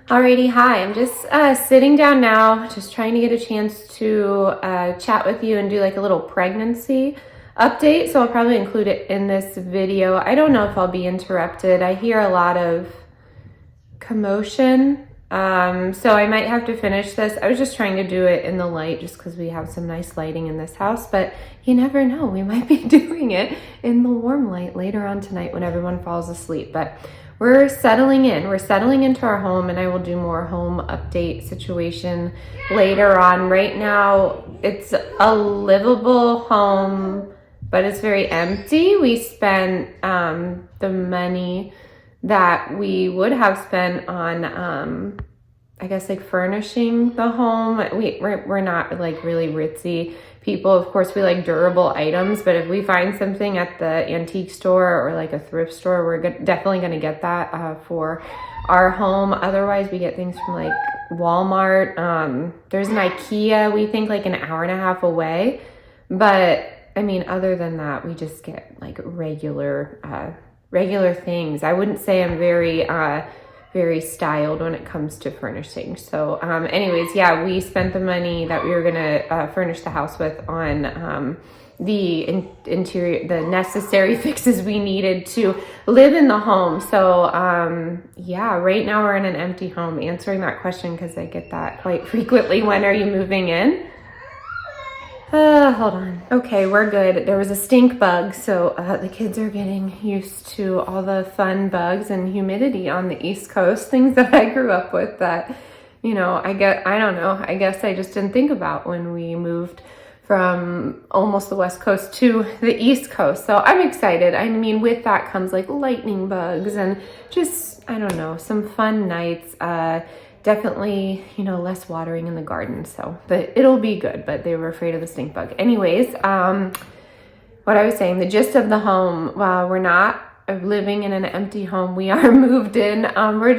Alrighty, hi. I'm just sitting down now, just trying to get a chance to chat with you and do like a little pregnancy update. So I'll probably include it in this video. I don't know if I'll be interrupted. I hear a lot of commotion, so I might have to finish this. I was just trying to do it in the light just because we have some nice lighting in this house, but you never know. We might be doing it in the warm light later on tonight when everyone falls asleep. But we're settling in. We're settling into our home, and I will do more home update situation later on. Right now, it's a livable home, but it's very empty. We spent the money that we would have spent on, I guess, like furnishing the home. We're not like really ritzy people. Of course, we like durable items, but if we find something at the antique store or like a thrift store, we're definitely going to get that for our home. Otherwise, we get things from like Walmart. There's an IKEA, we think like an hour and a half away. But I mean, other than that, we just get like regular things. I wouldn't say I'm very styled when it comes to furnishing. So anyways, yeah, we spent the money that we were gonna furnish the house with on the interior, the necessary fixes we needed to live in the home. So yeah, right now we're in an empty home, answering that question because I get that quite frequently. When are you moving in? Hold on. Okay, we're good. There was a stink bug, so the kids are getting used to all the fun bugs and humidity on the East Coast, things that I grew up with that, you know, I don't know, I guess I just didn't think about when we moved from almost the West Coast to the East Coast. So I'm excited. I mean, with that comes like lightning bugs and just, I don't know, some fun nights. Definitely, you know, less watering in the garden, so but it'll be good. But they were afraid of the stink bug. Anyways, what I was saying, the gist of the home, while we're not living in an empty home, we are moved in. We're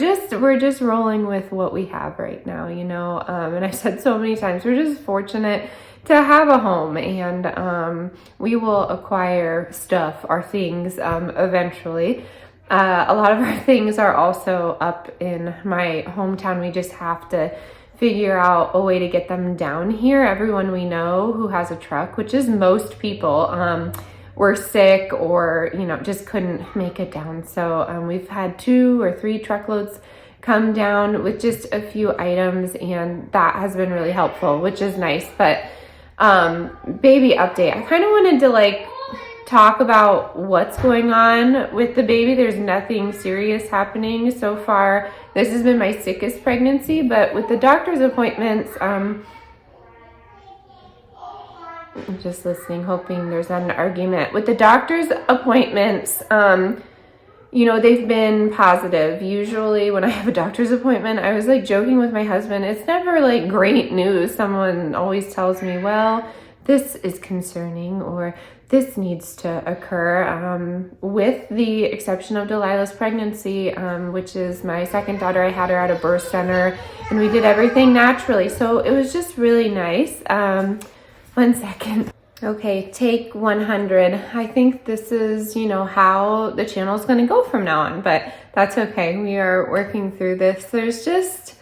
just rolling with what we have right now, you know. And I've said so many times, we're just fortunate to have a home, and we will acquire stuff, our things, eventually. A lot of our things are also up in my hometown. We just have to figure out a way to get them down here. Everyone we know who has a truck, which is most people, were sick or, you know, just couldn't make it down. So we've had 2 or 3 truckloads come down with just a few items, and that has been really helpful, which is nice. But baby update, I kind of wanted to like talk about what's going on with the baby. There's nothing serious happening so far. This has been my sickest pregnancy, but with the doctor's appointments, I'm just listening, hoping there's not an argument. With the doctor's appointments, you know, they've been positive. Usually when I have a doctor's appointment, I was like joking with my husband, it's never like great news. Someone always tells me, well, this is concerning, or this needs to occur. With the exception of Delilah's pregnancy, which is my second daughter. I had her at a birth center and we did everything naturally. So it was just really nice. 1 second. Okay, take 100. I think this is, you know, how the channel is going to go from now on, but that's okay. We are working through this. There's just,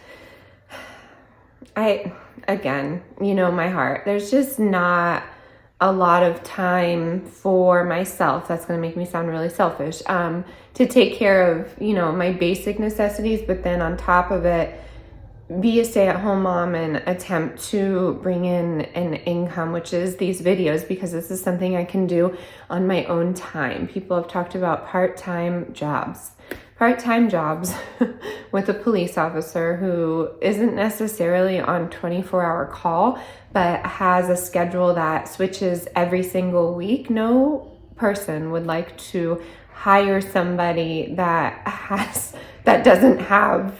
again, you know, my heart, there's just not a lot of time for myself. That's going to make me sound really selfish, to take care of, you know, my basic necessities, but then on top of it, be a stay-at-home mom and attempt to bring in an income, which is these videos, because this is something I can do on my own time. People have talked about part-time jobs with a police officer who isn't necessarily on 24-hour call, but has a schedule that switches every single week. No person would like to hire somebody that doesn't have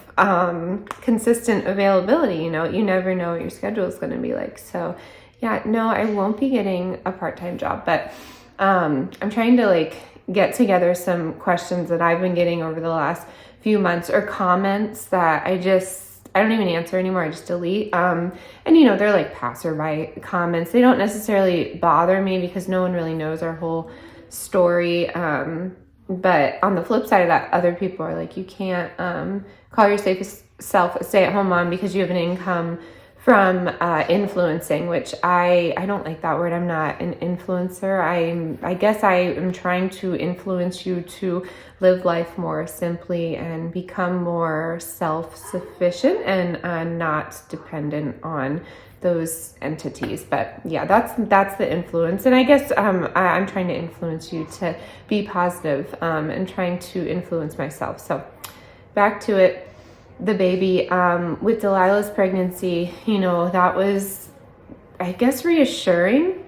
consistent availability. You know, you never know what your schedule is going to be like. So yeah, no, I won't be getting a part-time job, but I'm trying to like get together some questions that I've been getting over the last few months, or comments that I don't even answer anymore. I just delete. And you know, they're like passerby comments. They don't necessarily bother me because no one really knows our whole story. But on the flip side of that, other people are like, you can't call stay-at-home mom because you have an income from influencing, which I don't like that word. I'm not an influencer. I guess I am trying to influence you to live life more simply and become more self-sufficient and not dependent on those entities. But yeah, that's the influence. And I guess I'm trying to influence you to be positive and trying to influence myself. So back to it. The baby, with Delilah's pregnancy, that was, I guess, reassuring.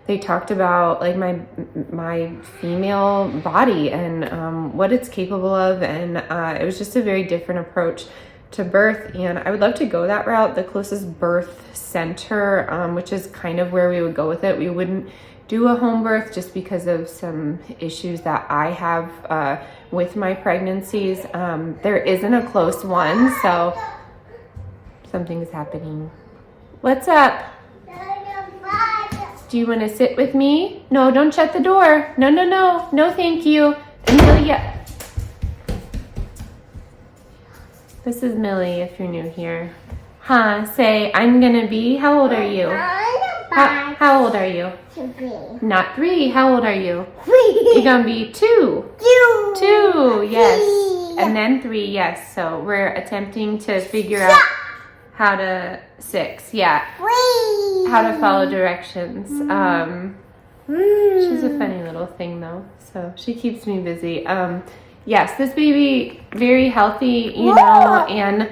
They talked about like my female body and what it's capable of, and it was just a very different approach to birth. And I would love to go that route. The closest birth center, which is kind of where we would go with it, we wouldn't do a home birth just because of some issues that I have with my pregnancies. There isn't a close one, so something's happening. What's up? Do you want to sit with me? No, don't shut the door. No, thank you. Amelia. This is Millie if you're new here. Say, I'm gonna be, how old are you? How old are you? 3. Not 3. How old are you? 3. You're gonna be 2. 2, yes. And then 3, yes. So we're attempting to figure out how to 6, yeah. 3. How to follow directions. She's a funny little thing though, so she keeps me busy. Yes, this baby very healthy, and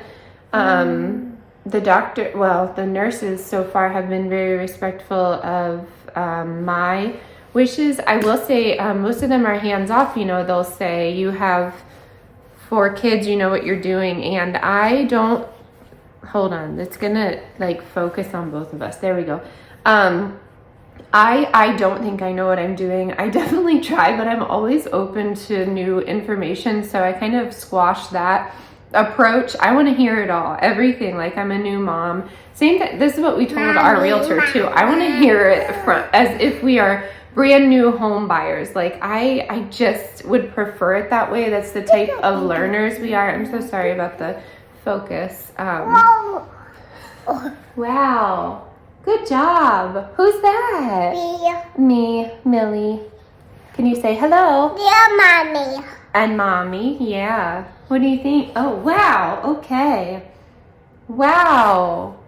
the nurses so far have been very respectful of my wishes. I will say most of them are hands off. They'll say, you have 4 kids, you know what you're doing. And I don't, hold on, it's gonna like focus on both of us. There we go. I don't think I know what I'm doing. I definitely try, but I'm always open to new information. So I kind of squash that approach. I want to hear it all, everything. Like, I'm a new mom. Same thing. This is what we told our realtor too. I want to hear it from as if we are brand new home buyers. Like, I just would prefer it that way. That's the type of learners we are. I'm so sorry about the focus. Wow. Good job. Who's that? Me, Millie. Can you say hello? Yeah, Mommy. And Mommy, yeah. What do you think? Oh, wow. Okay. Wow.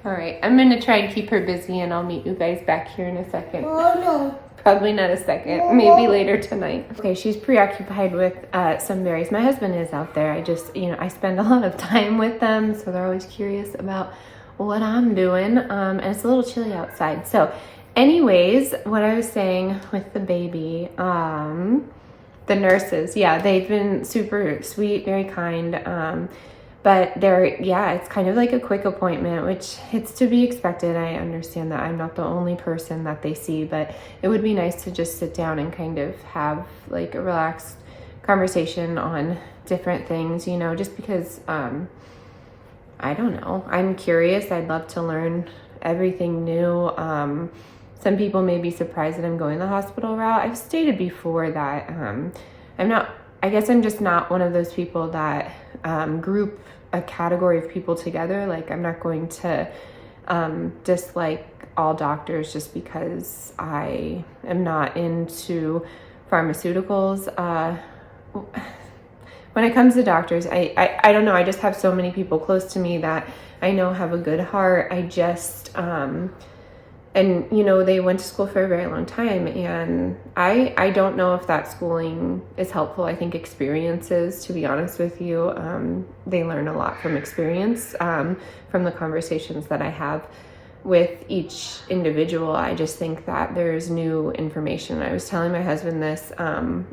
All right. I'm going to try and keep her busy, and I'll meet you guys back here in a second. Oh, no. Probably not a second. Maybe later tonight. Okay, she's preoccupied with some berries. My husband is out there. I spend a lot of time with them, so they're always curious about what I'm doing. And it's a little chilly outside. So anyways, what I was saying with the baby, the nurses, yeah, they've been super sweet, very kind. But it's kind of like a quick appointment, which it's to be expected. I understand that I'm not the only person that they see, but it would be nice to just sit down and kind of have like a relaxed conversation on different things, just because, I don't know. I'm curious. I'd love to learn everything new. Some people may be surprised that I'm going the hospital route. I've stated before that I guess I'm just not one of those people that group a category of people together. Like, I'm not going to dislike all doctors just because I am not into pharmaceuticals. When it comes to doctors, I don't know. I just have so many people close to me that I know have a good heart. I just, and they went to school for a very long time, and I don't know if that schooling is helpful. I think experiences, to be honest with you, they learn a lot from experience, from the conversations that I have with each individual. I just think that there's new information. I was telling my husband this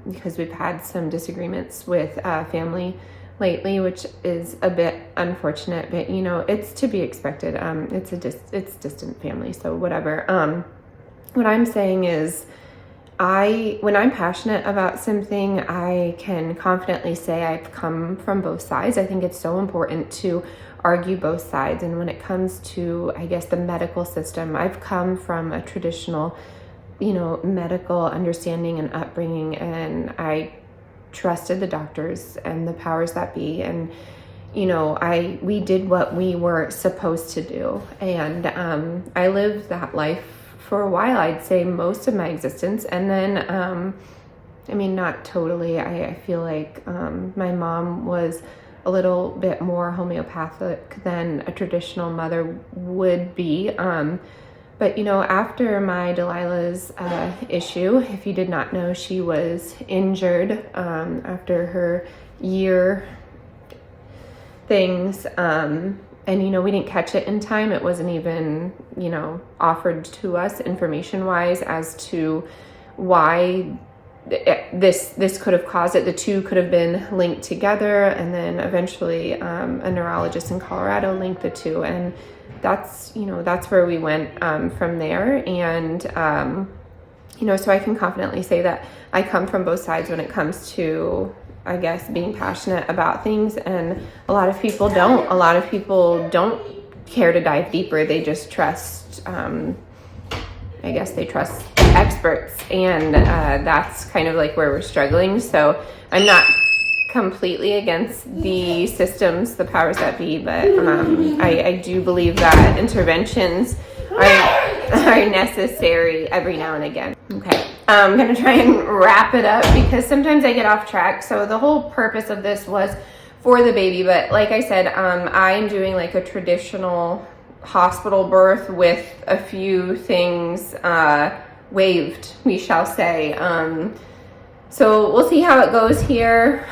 because we've had some disagreements with family lately, which is a bit unfortunate, but it's to be expected. It's distant family, so whatever. What I'm saying is, when I'm passionate about something, I can confidently say I've come from both sides. I think it's so important to argue both sides. And when it comes to, I guess, the medical system, I've come from a traditional, medical understanding and upbringing, and I trusted the doctors and the powers that be, and we did what we were supposed to do, and I lived that life for a while. I'd say most of my existence, and then not totally. I feel like my mom was a little bit more homeopathic than a traditional mother would be. But after my Delilah's issue, if you did not know, she was injured after her year things. And we didn't catch it in time. It wasn't even, offered to us information-wise as to why this could have caused it. The two could have been linked together, and then eventually a neurologist in Colorado linked the two, and that's where we went from there. And so I can confidently say that I come from both sides when it comes to, I guess, being passionate about things, and a lot of people don't. A lot of people don't care to dive deeper. They just trust, they trust experts, and that's kind of like where we're struggling. So I'm not completely against the systems, the powers that be, but I do believe that interventions are necessary every now and again. Okay, I'm gonna try and wrap it up because sometimes I get off track. So the whole purpose of this was for the baby, but like I said, I'm doing like a traditional hospital birth with a few things waived, we shall say. So we'll see how it goes here.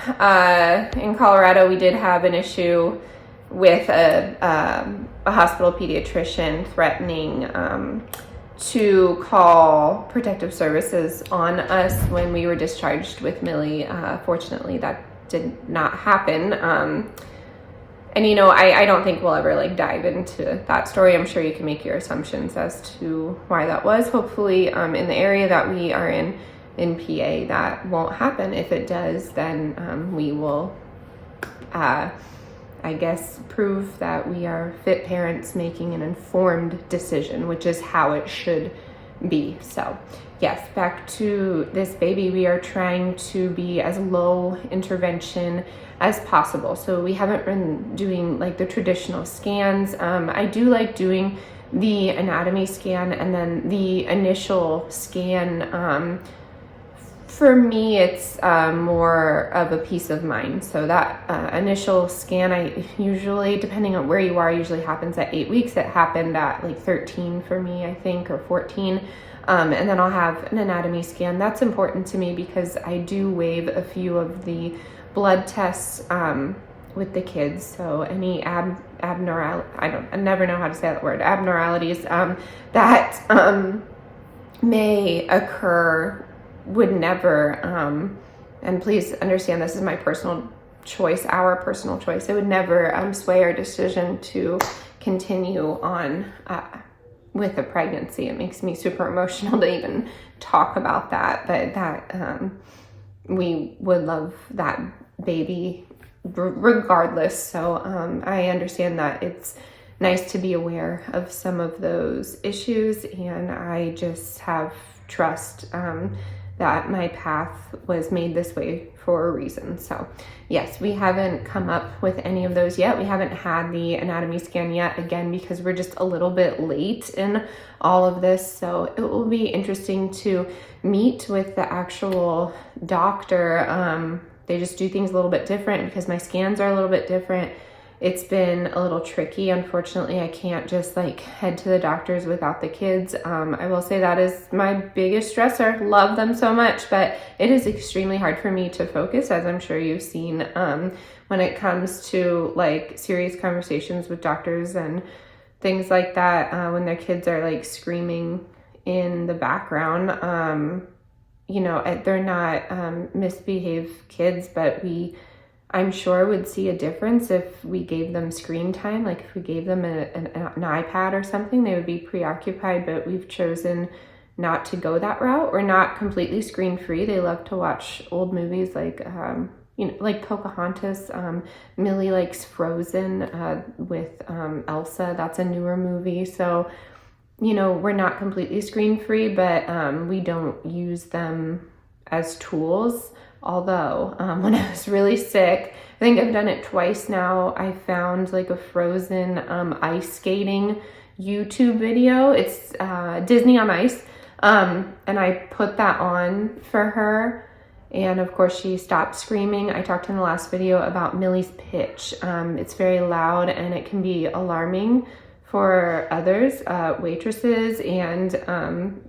In Colorado, we did have an issue with a hospital pediatrician threatening to call protective services on us when we were discharged with Millie. Fortunately, that did not happen. And I don't think we'll ever dive into that story. I'm sure you can make your assumptions as to why that was. Hopefully, in the area that we are in PA, that won't happen. If it does, then we will, prove that we are fit parents making an informed decision, which is how it should be. So yes, back to this baby, we are trying to be as low intervention as possible. So we haven't been doing the traditional scans. I do like doing the anatomy scan and then the initial scan. For me, it's more of a peace of mind. So that initial scan, I usually, depending on where you are, usually happens at 8 weeks. It happened at 13 for me, I think, or 14. And then I'll have an anatomy scan. That's important to me because I do waive a few of the blood tests with the kids. So any I never know how to say that word, abnormalities that may occur would never, and please understand this is my personal choice, our personal choice. It would never sway our decision to continue on with a pregnancy. It makes me super emotional to even talk about that, but that we would love that baby regardless. So I understand that it's nice to be aware of some of those issues, and I just have trust that my path was made this way for a reason. So yes, we haven't come up with any of those yet. We haven't had the anatomy scan yet, again, because we're just a little bit late in all of this. So it will be interesting to meet with the actual doctor. They just do things a little bit different because my scans are a little bit different. It's been a little tricky. Unfortunately, I can't just head to the doctors without the kids. I will say that is my biggest stressor. Love them so much, but it is extremely hard for me to focus, as I'm sure you've seen, when it comes to serious conversations with doctors and things like that, when their kids are screaming in the background. They're not misbehaved kids, but I'm sure would see a difference if we gave them screen time. If we gave them an iPad or something, they would be preoccupied, but we've chosen not to go that route. We're not completely screen free. They love to watch old movies like Pocahontas. Millie likes Frozen with Elsa. That's a newer movie. So, we're not completely screen free, but we don't use them as tools Although when I was really sick, I think I've done it twice now, I found like a frozen ice skating YouTube video. It's Disney on Ice. And I put that on for her. And of course she stopped screaming. I talked in the last video about Millie's pitch. It's very loud and it can be alarming for others, waitresses, and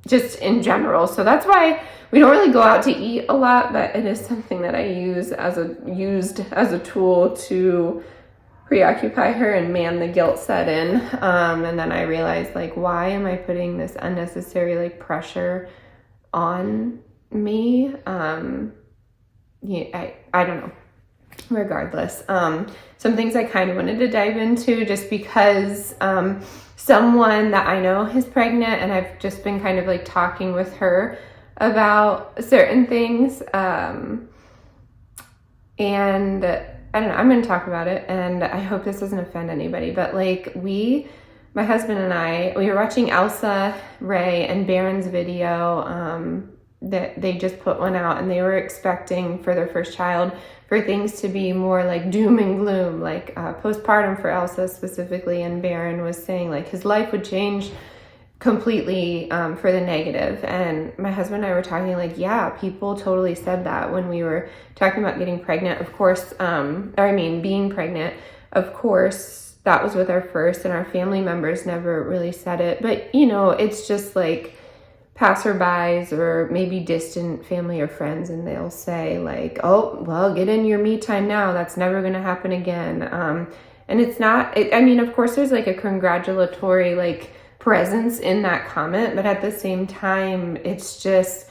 just in general. So that's why we don't really go out to eat a lot, but it is something that I used as a tool to preoccupy her and man the guilt set in. And then I realized, like, why am I putting this unnecessary like pressure on me? Yeah, I don't know. Regardless, some things I kind of wanted to dive into just because someone that I know is pregnant, and I've just been kind of like talking with her about certain things, and I don't know, I'm going to talk about it, and I hope this doesn't offend anybody, but like my husband and I, we were watching Elsa, Ray, and Baron's video that they just put one out, and they were expecting for their first child for things to be more like doom and gloom, like postpartum for Elsa specifically, and Baron was saying like his life would change completely for the negative. And my husband and I were talking like, yeah, people totally said that when we were talking about getting pregnant, of course, being pregnant. Of course, that was with our first, and our family members never really said it, but you know, it's just like passerbys or maybe distant family or friends, and they'll say like, oh, well, get in your me time now, that's never going to happen again. And it's not, I mean, of course there's like a congratulatory like presence in that comment, but at the same time, it's just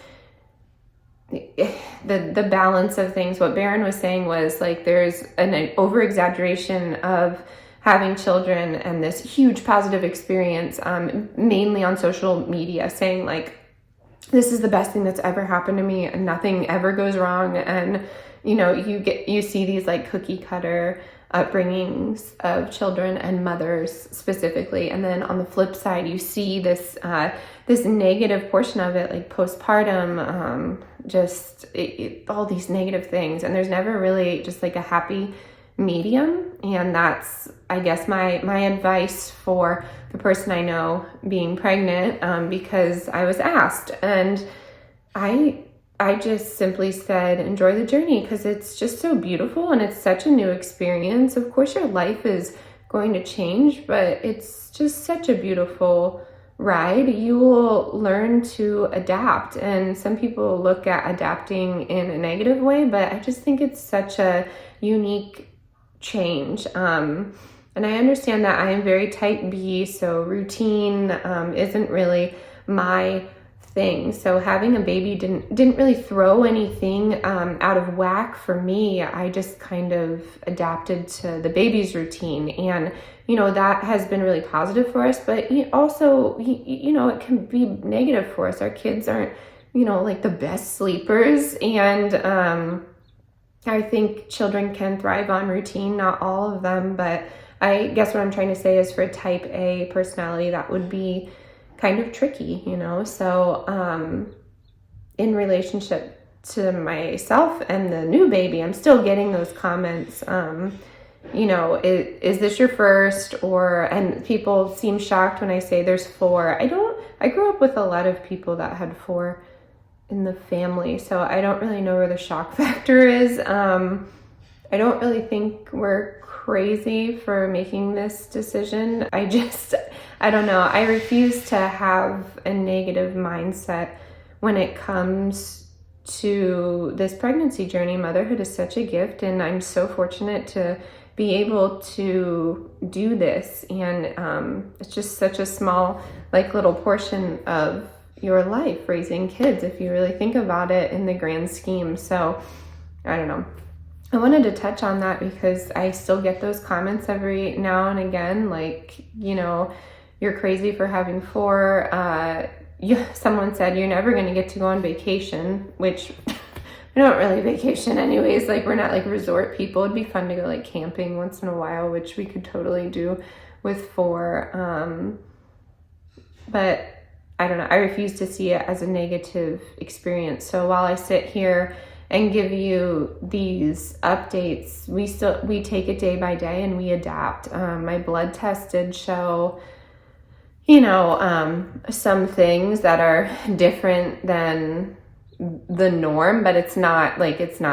the balance of things. What Baron was saying was like, there's an over exaggeration of having children and this huge positive experience, mainly on social media, saying like, this is the best thing that's ever happened to me and nothing ever goes wrong. And, you know, you see these like cookie cutter upbringings of children and mothers specifically. And then on the flip side, you see this, this negative portion of it, like postpartum, all these negative things. And there's never really just like a happy medium. And that's, I guess, my advice for the person I know being pregnant, because I was asked, and I just simply said, enjoy the journey, because it's just so beautiful and it's such a new experience. Of course your life is going to change, but it's just such a beautiful ride. You will learn to adapt, and some people look at adapting in a negative way, but I just think it's such a unique change. And I understand that I am very type B, so routine isn't really my thing. So having a baby didn't really throw anything out of whack for me. I just kind of adapted to the baby's routine, and you know, that has been really positive for us, but also, you know, it can be negative for us. Our kids aren't, you know, like the best sleepers, and I think children can thrive on routine, not all of them, but I guess what I'm trying to say is for type A personality, that would be kind of tricky, you know? So in relationship to myself and the new baby, I'm still getting those comments, you know, is this your first? And people seem shocked when I say there's 4. I grew up with a lot of people that had 4 in the family, so I don't really know where the shock factor is. I don't really think we're crazy for making this decision. I don't know. I refuse to have a negative mindset when it comes to this pregnancy journey. Motherhood is such a gift, and I'm so fortunate to be able to do this. And it's just such a small, like, little portion of your life, raising kids, if you really think about it in the grand scheme. So I don't know. I wanted to touch on that because I still get those comments every now and again, like, you know, you're crazy for having 4. Someone said you're never going to get to go on vacation, which we don't really vacation anyways. Like, we're not like resort people. It'd be fun to go like camping once in a while, which we could totally do with 4. But I don't know. I refuse to see it as a negative experience. So while I sit here and give you these updates. We take it day by day and we adapt. My blood test did show, some things that are different than the norm, but it's not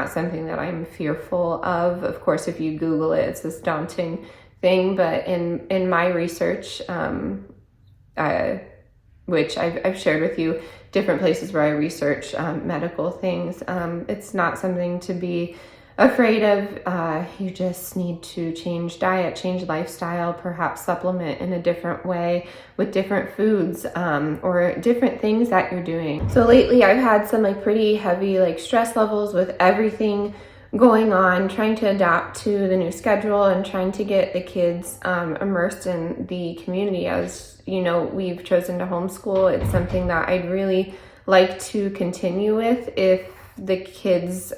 something that I'm fearful of. Of course, if you Google it, it's this daunting thing. But in my research, which I've shared with you, different places where I research medical things, it's not something to be afraid of. You just need to change diet, change lifestyle, perhaps supplement in a different way with different foods, or different things that you're doing. So lately I've had some pretty heavy stress levels with everything going on, trying to adapt to the new schedule and trying to get the kids immersed in the community. As you know, we've chosen to homeschool. It's something that I'd really like to continue with if the kids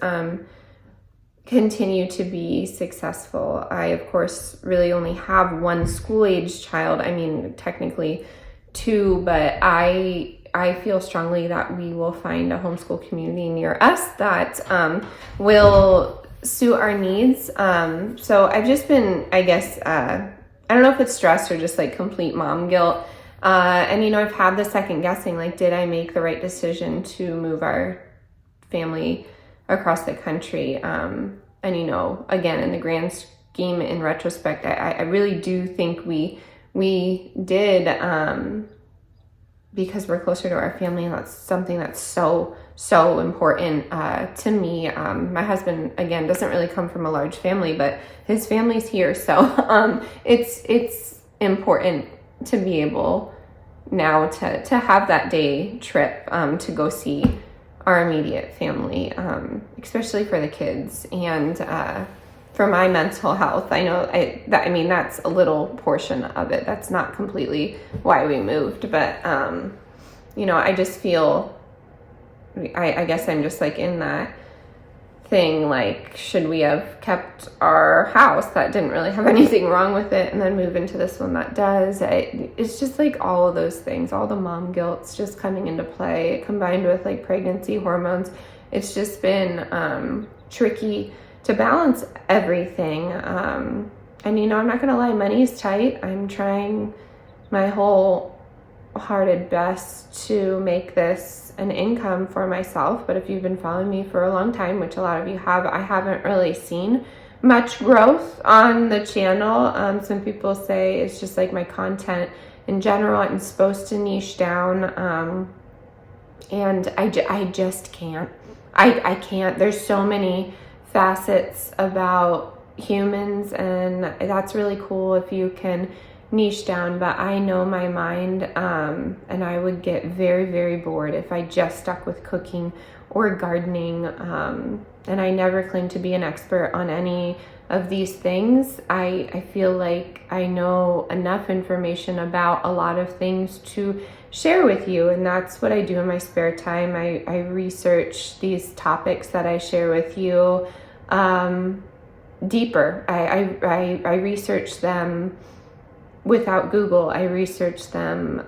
continue to be successful. I, of course, really only have one school-age child. I mean, technically two, but I feel strongly that we will find a homeschool community near us that will suit our needs. So I've just been, I guess, I don't know if it's stress or just complete mom guilt. And I've had the second guessing, did I make the right decision to move our family across the country? And again, in the grand scheme, in retrospect, I really do think we did, because we're closer to our family, and that's something that's so important to me. My husband, again, doesn't really come from a large family, but his family's here, so it's important to be able now to have that day trip to go see our immediate family, especially for the kids and for my mental health. I know that's a little portion of it. That's not completely why we moved, but I just feel, I guess I'm just in that thing, should we have kept our house that didn't really have anything wrong with it and then move into this one that does? It's just all of those things, all the mom guilt's just coming into play, combined with pregnancy hormones. It's just been tricky to balance everything. And I'm not gonna lie, money is tight. I'm trying my wholehearted best to make this an income for myself, but if you've been following me for a long time, which a lot of you have, I haven't really seen much growth on the channel. Some people say it's just my content in general, I'm supposed to niche down, and I just can't. I can't. There's so many facets about humans, and that's really cool if you can niche down, but I know my mind, and I would get very, very bored if I just stuck with cooking or gardening, and I never claim to be an expert on any of these things. I feel like I know enough information about a lot of things to share with you, and that's what I do in my spare time. I research these topics that I share with you deeper. I research them without Google. I research them,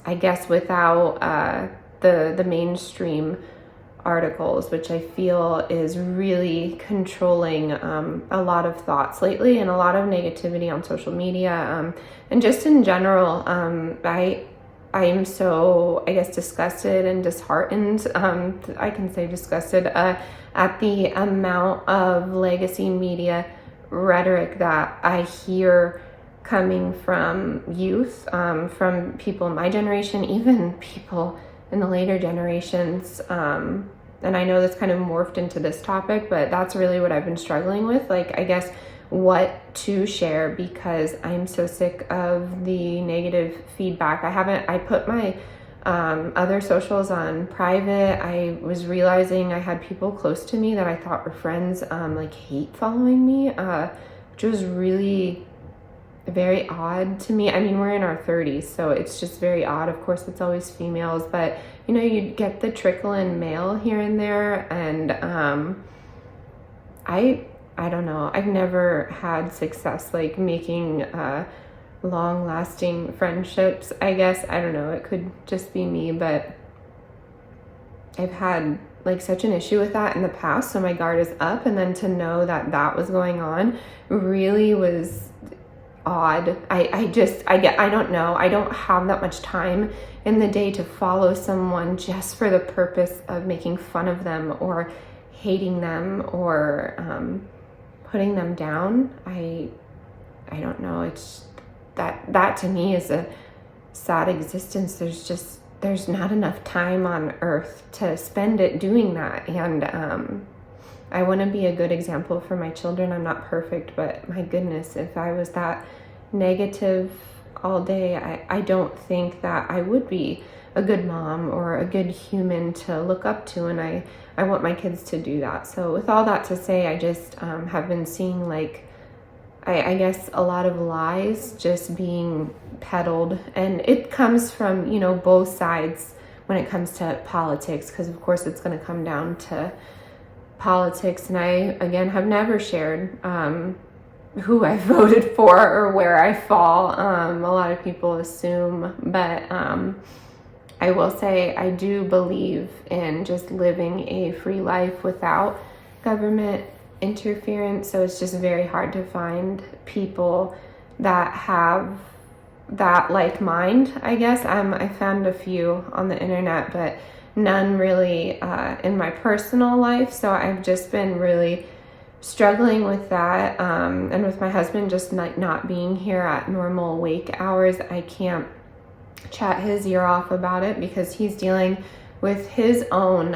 I guess, without the mainstream articles, which I feel is really controlling a lot of thoughts lately and a lot of negativity on social media, and just in general. I am so, I guess, disgusted and disheartened. I can say disgusted at the amount of legacy media rhetoric that I hear coming from youth, from people in my generation, even people in the later generations. And I know this kind of morphed into this topic, but that's really what I've been struggling with. I guess what to share, because I'm so sick of the negative feedback. I put my other socials on private. I was realizing I had people close to me that I thought were friends, hate following me, which was really very odd to me. I mean, we're in our 30s, so it's just very odd. Of course, it's always females, but you'd get the trickle in male here and there, and I don't know. I've never had success making long-lasting friendships. I guess, I don't know, it could just be me, but I've had like such an issue with that in the past, so my guard is up, and then to know that that was going on really was odd. I don't know. I don't have that much time in the day to follow someone just for the purpose of making fun of them or hating them or putting them down. I don't know. It's that to me is a sad existence. There's not enough time on earth to spend it doing that. And I want to be a good example for my children. I'm not perfect, but my goodness, if I was that negative all day, I don't think that I would be a good mom or a good human to look up to. And I want my kids to do that. So with all that to say, I just have been seeing like, I guess a lot of lies just being peddled, and it comes from, you know, both sides when it comes to politics, because of course it's going to come down to politics. And I, again, have never shared who I voted for or where I fall. A lot of people assume, but I will say I do believe in just living a free life without government interference. So it's just very hard to find people that have that like mind, I guess. I found a few on the internet, but none really in my personal life. So I've just been really struggling with that. And with my husband just not being here at normal wake hours, I can't chat his ear off about it because he's dealing with his own,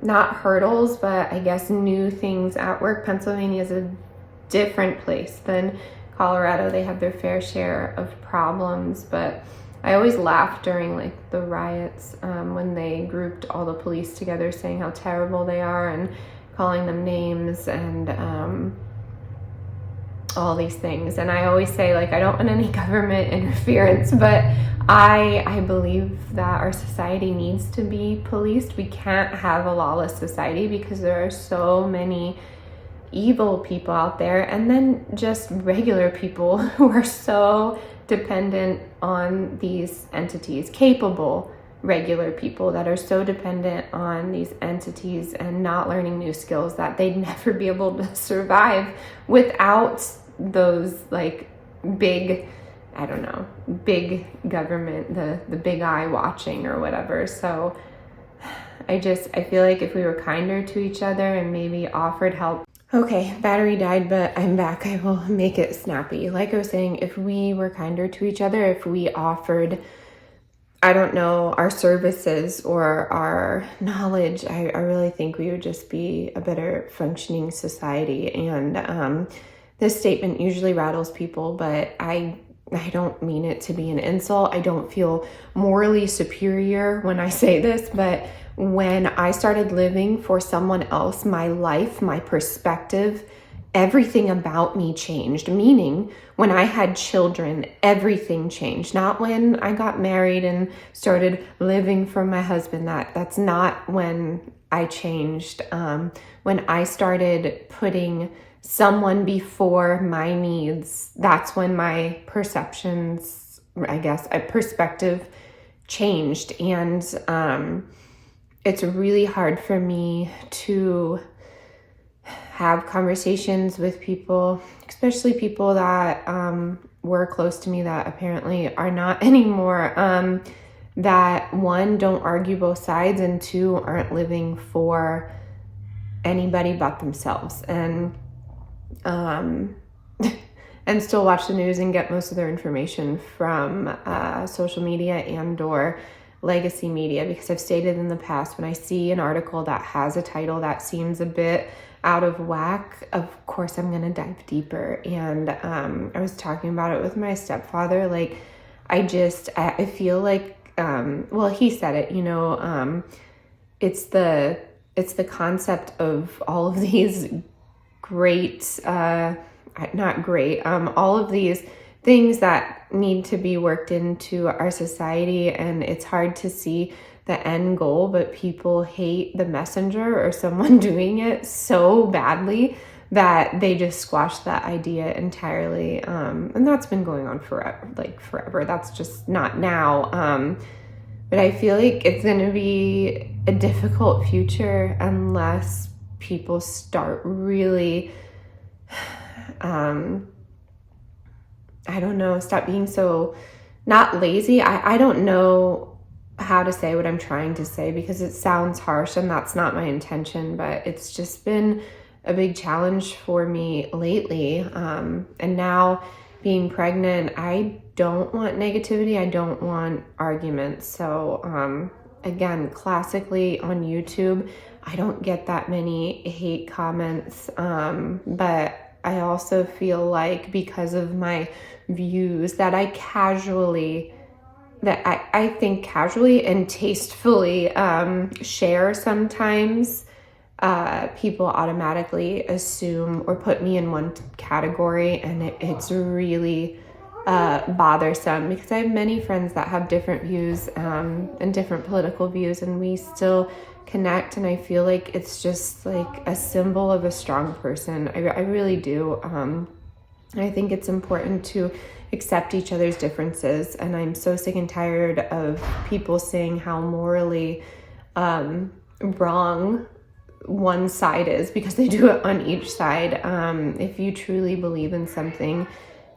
not hurdles, but I guess new things at work. Pennsylvania is a different place than Colorado. They have their fair share of problems, but I always laugh during like the riots when they grouped all the police together saying how terrible they are and calling them names and all these things. And I always say, like, I don't want any government interference, but I believe that our society needs to be policed. We can't have a lawless society because there are so many evil people out there, and then just regular people who are so dependent on these entities, capable regular people that are so dependent on these entities and not learning new skills that they'd never be able to survive without those like big, I don't know, big government, the big eye watching or whatever. So I feel like if we were kinder to each other and maybe offered help. Okay, battery died, but I'm back. I will make it snappy. Like I was saying, if we were kinder to each other, if we offered, I don't know, our services or our knowledge, I really think we would just be a better functioning society. And this statement usually rattles people, but I don't mean it to be an insult. I don't feel morally superior when I say this, but when I started living for someone else, my life, my perspective, everything about me changed. Meaning, when I had children, everything changed. Not when I got married and started living for my husband. That's not when I changed. When I started putting someone before my needs, that's when my perceptions, I guess, perspective changed. And it's really hard for me to have conversations with people, especially people that were close to me that apparently are not anymore, that one, don't argue both sides, and two, aren't living for anybody but themselves, and still watch the news and get most of their information from social media and or legacy media. Because I've stated in the past, when I see an article that has a title that seems a bit out of whack, of course I'm gonna dive deeper. And I was talking about it with my stepfather. Like, I feel like, well, he said it, you know, it's the concept of all of these great, all of these things that need to be worked into our society, and it's hard to see the end goal, but people hate the messenger or someone doing it so badly that they just squash that idea entirely. And that's been going on forever. That's just not now. But I feel like it's going to be a difficult future unless people start really, I don't know, stop being so, not lazy. I don't know how to say what I'm trying to say because it sounds harsh and that's not my intention, but it's just been a big challenge for me lately. And now being pregnant, I don't want negativity. I don't want arguments. So, again, classically on YouTube, I don't get that many hate comments. But I also feel like because of my views that I think casually and tastefully share sometimes, people automatically assume or put me in one category, and it's really bothersome because I have many friends that have different views and different political views, and we still connect, and I feel like it's just like a symbol of a strong person. I really do. I think it's important to accept each other's differences, and I'm so sick and tired of people saying how morally wrong one side is because they do it on each side. If you truly believe in something,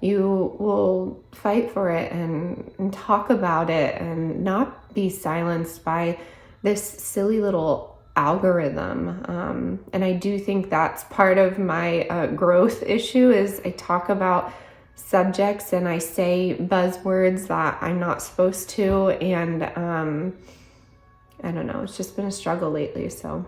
you will fight for it and talk about it and not be silenced by this silly little algorithm. And I do think that's part of my growth issue is I talk about subjects and I say buzzwords that I'm not supposed to, and I don't know, it's just been a struggle lately. So,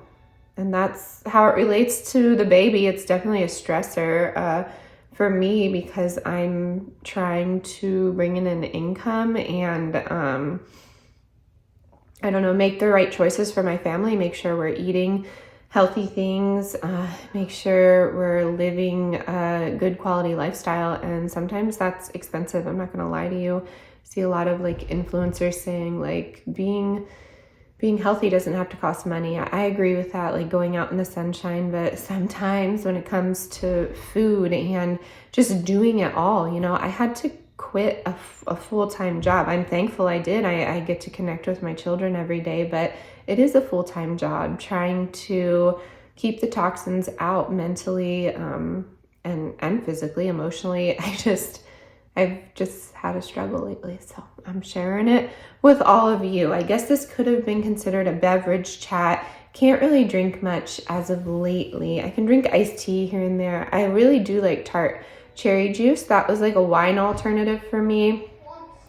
and that's how it relates to the baby. It's definitely a stressor for me because I'm trying to bring in an income and I don't know, make the right choices for my family, make sure we're eating healthy things, make sure we're living a good quality lifestyle. And sometimes that's expensive. I'm not going to lie to you. I see a lot of like influencers saying like being healthy doesn't have to cost money. I agree with that, like going out in the sunshine, but sometimes when it comes to food and just doing it all, you know, I had to quit a full-time job. I'm thankful I did. I get to connect with my children every day, but it is a full-time job trying to keep the toxins out mentally and physically, emotionally. I've just had a struggle lately, so I'm sharing it with all of you. I guess this could have been considered a beverage chat. Can't really drink much as of lately. I can drink iced tea here and there. I really do like tart cherry juice. That was like a wine alternative for me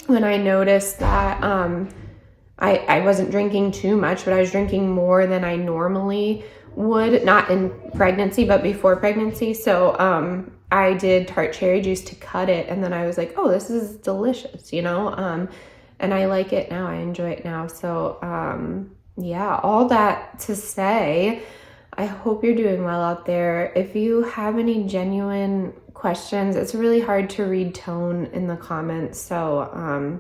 when I noticed that I wasn't drinking too much, but I was drinking more than I normally would, not in pregnancy, but before pregnancy. So I did tart cherry juice to cut it, and then I was like, oh, this is delicious, you know? And I like it now. I enjoy it now. So yeah, all that to say, I hope you're doing well out there. If you have any genuine questions, it's really hard to read tone in the comments. So,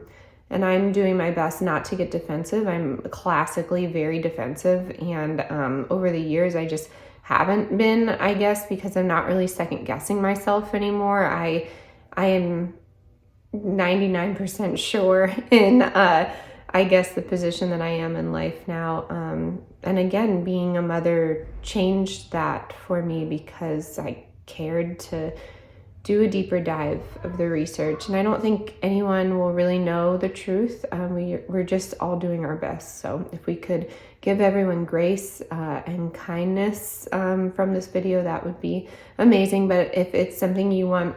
and I'm doing my best not to get defensive. I'm classically very defensive. And over the years, I just haven't been, I guess, because I'm not really second guessing myself anymore. I am 99% sure in, I guess, the position that I am in life now. And again, being a mother changed that for me because I cared to do a deeper dive of the research. And I don't think anyone will really know the truth. We're just all doing our best. So if we could give everyone grace and kindness from this video, that would be amazing. But if it's something you want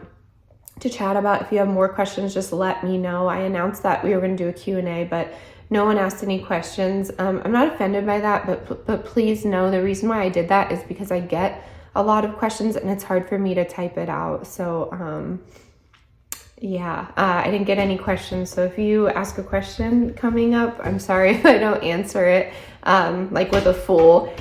to chat about, if you have more questions, just let me know. I announced that we were going to do a Q&A, but no one asked any questions. I'm not offended by that, but please know the reason why I did that is because I get a lot of questions and it's hard for me to type it out. So yeah, I didn't get any questions. So if you ask a question coming up, I'm sorry if I don't answer it like with a full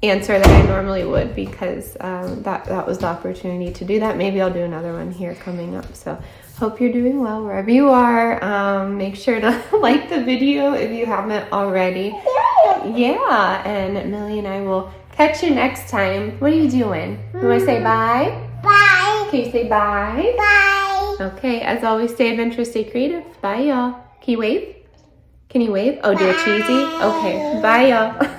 answer that I normally would, because that was the opportunity to do that. Maybe I'll do another one here coming up. So hope you're doing well wherever you are. Make sure to like the video if you haven't already. Yeah, and Millie and I will catch you next time. What are you doing? You want to say bye? Bye. Can you say bye? Bye. Okay, as always, stay adventurous, stay creative. Bye, y'all. Can you wave? Can you wave? Oh, do a cheesy? Okay, bye y'all.